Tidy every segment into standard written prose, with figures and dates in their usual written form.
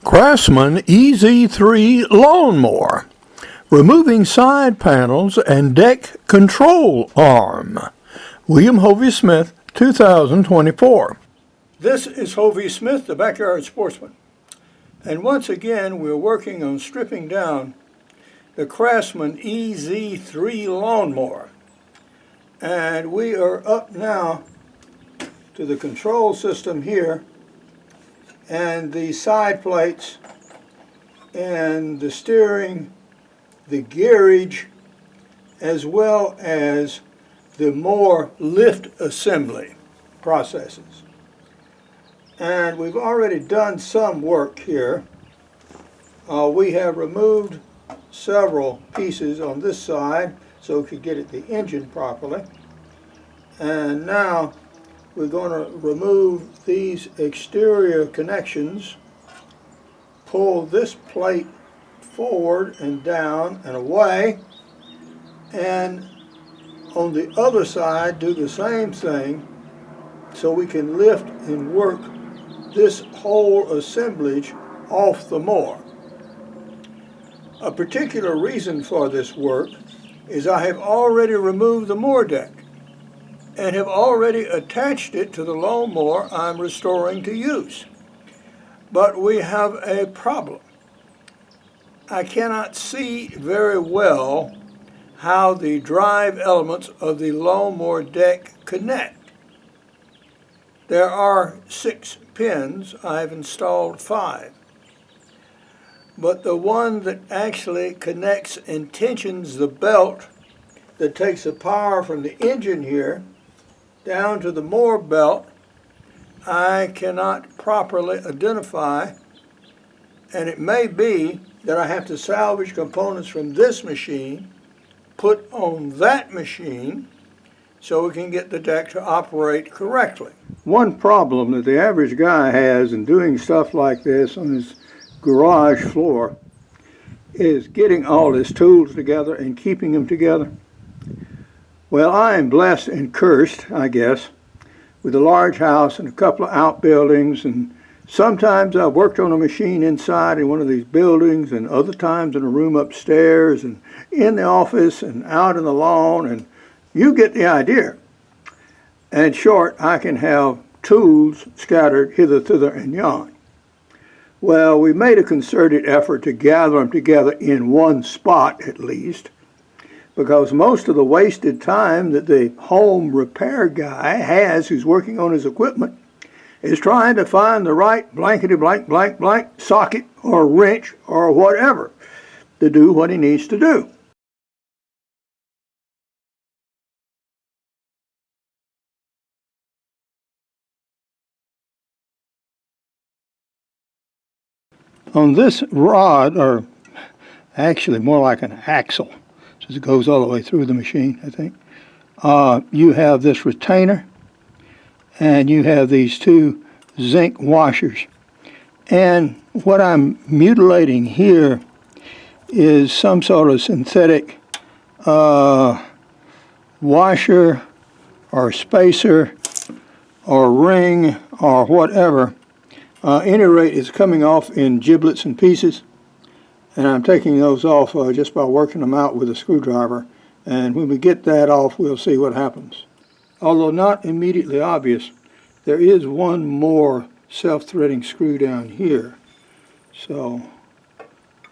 Craftsman EZ-3 Lawnmower, removing side panels and deck control arm. William Hovey Smith, 2024. This is Hovey Smith, the Backyard Sportsman. And once again, we're working on stripping down the Craftsman EZ-3 Lawnmower. And we are up now to the control system here, and the side plates and the steering, the gearage, as well as the mower lift assembly processes. And we've already done some work here. We have removed several pieces on this side so we could get at the engine properly. And now we're going to remove these exterior connections, pull this plate forward and down and away, and on the other side do the same thing so we can lift and work this whole assemblage off the mower. A particular reason for this work is I have already removed the mower deck and have already attached it to the lawnmower I'm restoring to use. But we have a problem. I cannot see very well how the drive elements of the lawnmower deck connect. There are 6 pins. I've installed 5. But the one that actually connects and tensions the belt that takes the power from the engine here down to the mower belt, I cannot properly identify, and it may be that I have to salvage components from this machine, put on that machine, so we can get the deck to operate correctly. One problem that the average guy has in doing stuff like this on his garage floor is getting all his tools together and keeping them together. Well, I am blessed and cursed, I guess, with a large house and a couple of outbuildings, and sometimes I've worked on a machine inside in one of these buildings, and other times in a room upstairs and in the office and out in the lawn, and you get the idea. And in short, I can have tools scattered hither, thither, and yon. Well, we made a concerted effort to gather them together in one spot at least, because most of the wasted time that the home repair guy has who's working on his equipment is trying to find the right blankety blank blank blank socket or wrench or whatever to do what he needs to do. On this rod, or actually more like an axle, since it goes all the way through the machine, I think, you have this retainer, and you have these 2 zinc washers. And what I'm mutilating here is some sort of synthetic washer or spacer or ring or whatever. Any rate, it's coming off in giblets and pieces, and I'm taking those off just by working them out with a screwdriver, and when we get that off, we'll see what happens. Although not immediately obvious, there is one more self-threading screw down here, so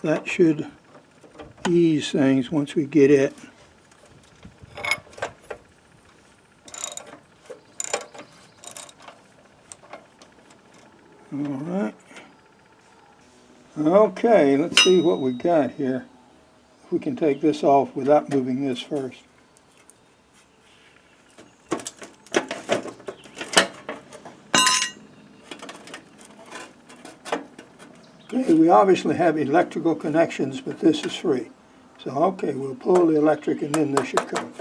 that should ease things once we get it. All right. Okay, let's see what we got here. If we can take this off without moving this first. Okay, we obviously have electrical connections, but this is free. So, okay, we'll pull the electric and then this should come.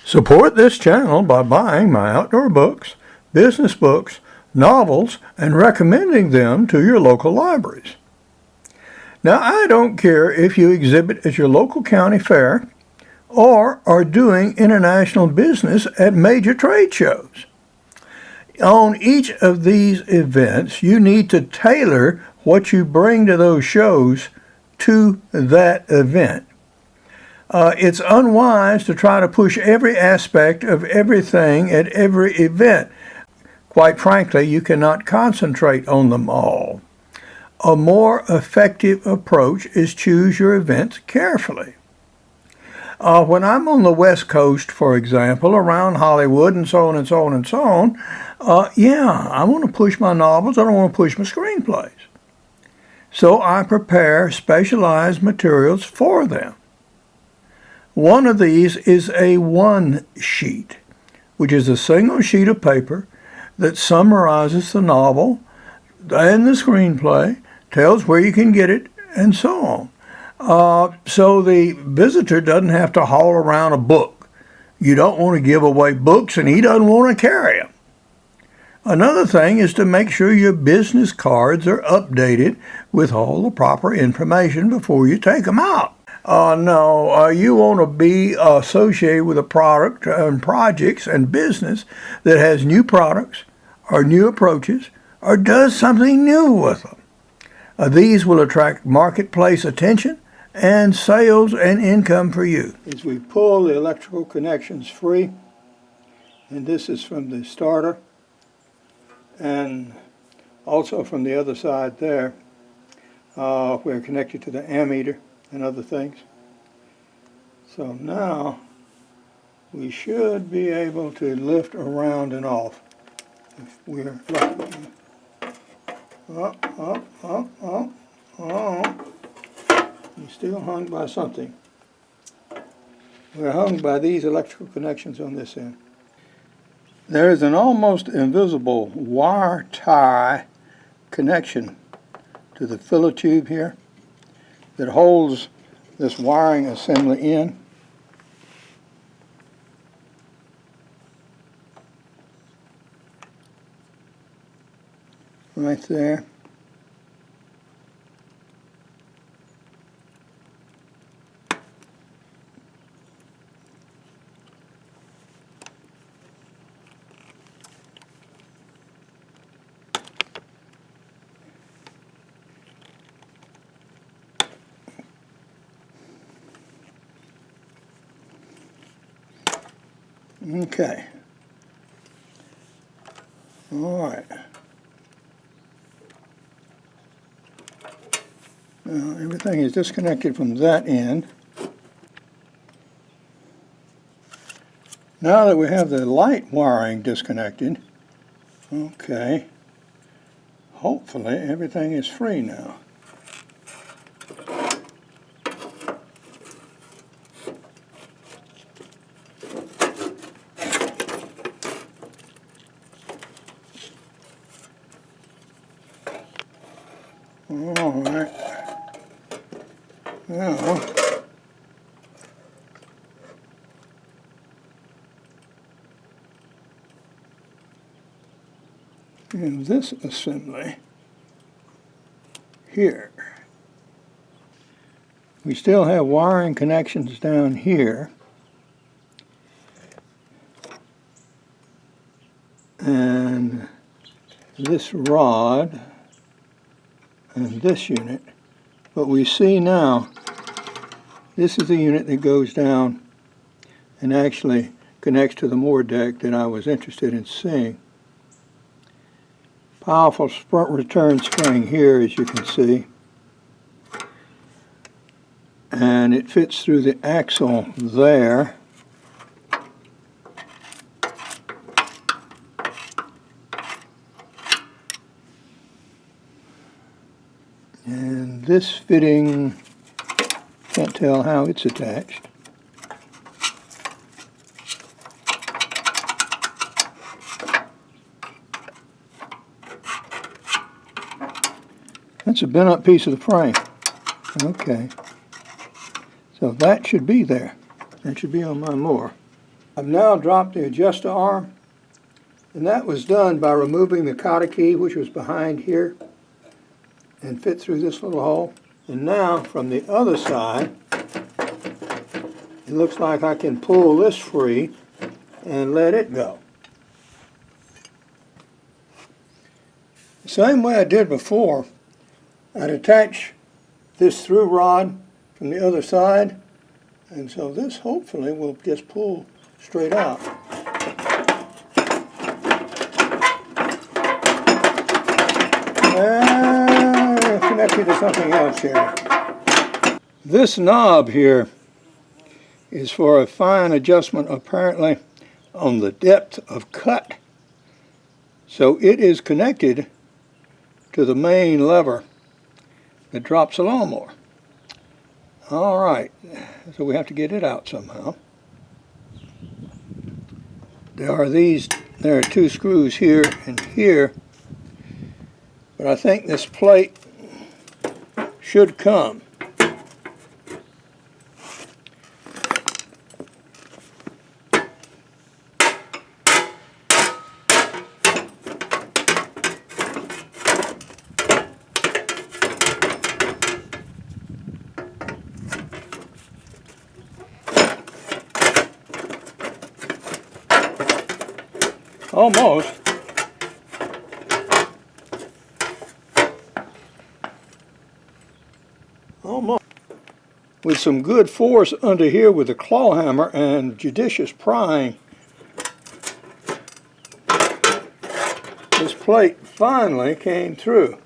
Support this channel by buying my outdoor books, business books, novels, and recommending them to your local libraries. Now, I don't care if you exhibit at your local county fair or are doing international business at major trade shows. On each of these events, you need to tailor what you bring to those shows to that event. It's unwise to try to push every aspect of everything at every event. Quite frankly, you cannot concentrate on them all. A more effective approach is choose your events carefully. When I'm on the West Coast, for example, around Hollywood and so on and so on and so on, I want to push my novels. I don't want to push my screenplays. So I prepare specialized materials for them. One of these is a one sheet, which is a single sheet of paper that summarizes the novel and the screenplay, tells where you can get it, and so on. So the visitor doesn't have to haul around a book. You don't want to give away books, and he doesn't want to carry them. Another thing is to make sure your business cards are updated with all the proper information before you take them out. You want to be associated with a product and projects and business that has new products or new approaches or does something new with them. These will attract marketplace attention and sales and income for you. As we pull the electrical connections free, and this is from the starter and also from the other side there, we're connected to the ammeter and other things. So now we should be able to lift around and off if we're lucky. We're still hung by something. We're hung by these electrical connections on this end. There is an almost invisible wire tie connection to the filler tube here that holds this wiring assembly in. Right there. Okay. All right. Now everything is disconnected from that end. Now that we have the light wiring disconnected, okay, hopefully everything is free now. All right. Now, in this assembly here, we still have wiring connections down here, and this rod and this unit, but we see now this is the unit that goes down and actually connects to the mower deck that I was interested in seeing. Powerful return spring here, as you can see, and it fits through the axle there. And this fitting, can't tell how it's attached. That's a bent up piece of the frame. Okay. So that should be there. That should be on my mower. I've now dropped the adjuster arm, and that was done by removing the cotter key, which was behind here, and fit through this little hole. And now from the other side, it looks like I can pull this free and let it go. same way I did before. I'd attach this through rod from the other side, and so this hopefully will just pull straight out. And connect it to something else here. This knob here is for a fine adjustment apparently on the depth of cut. So it is connected to the main lever that drops the lawnmower. All right, so we have to get it out somehow. There are two screws here and here, but I think this plate should come. Almost. Almost. With some good force under here with the claw hammer and judicious prying, this plate finally came through.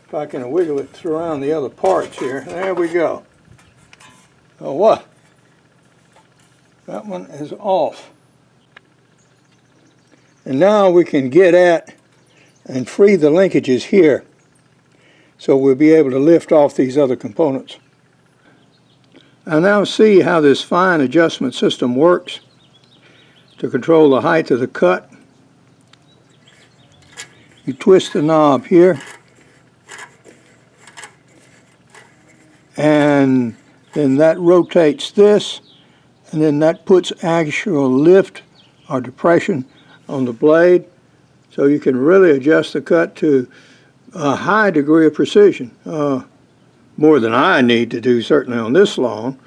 If I can wiggle it around the other parts here. There we go. Oh, what? That one is off. And now we can get at and free the linkages here, so we'll be able to lift off these other components. I now see how this fine adjustment system works to control the height of the cut. You twist the knob here, and then that rotates this, and then that puts actual lift or depression on the blade, so you can really adjust the cut to a high degree of precision. More than I need to do certainly on this lawn,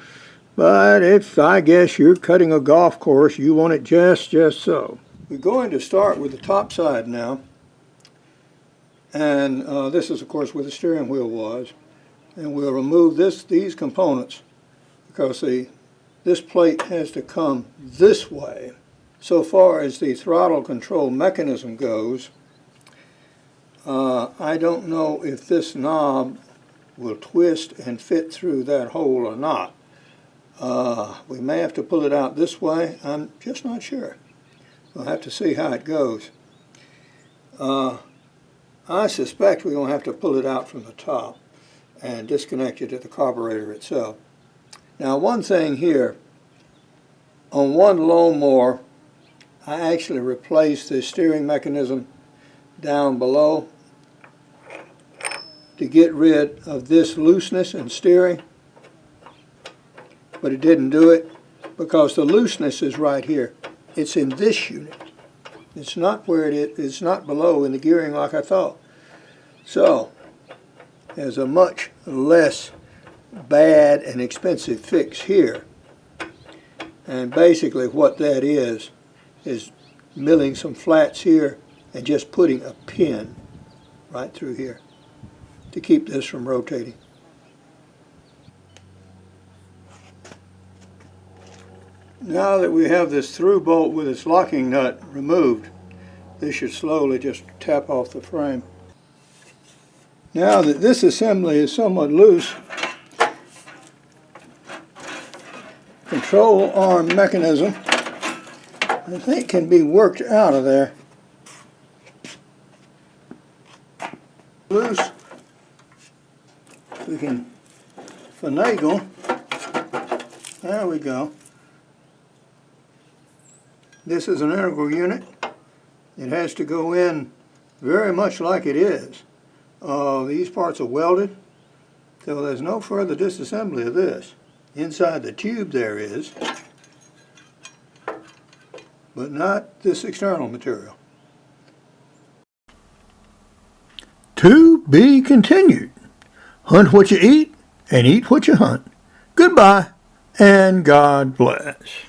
but if I guess you're cutting a golf course, you want it just so. We're going to start with the top side now, and this is of course where the steering wheel was, and we'll remove these components because this plate has to come this way. So far as the throttle control mechanism goes, I don't know if this knob will twist and fit through that hole or not. We may have to pull it out this way. I'm just not sure. We'll have to see how it goes. I suspect we're going to have to pull it out from the top and disconnect it to the carburetor itself. Now, one thing here, on one lawnmower, I actually replaced the steering mechanism down below to get rid of this looseness in steering, but it didn't do it because the looseness is right here. It's in this unit. It's not where it's not below in the gearing like I thought. So there's a much less bad and expensive fix here, and basically what that is milling some flats here and just putting a pin right through here to keep this from rotating. Now that we have this through bolt with its locking nut removed, this should slowly just tap off the frame. Now that this assembly is somewhat loose, control arm mechanism I think can be worked out of there. Loose, we can finagle. There we go. This is an integral unit. It has to go in very much like it is. These parts are welded, so there's no further disassembly of this. Inside the tube there is, but not this external material. To be continued. Hunt what you eat and eat what you hunt. Goodbye and God bless.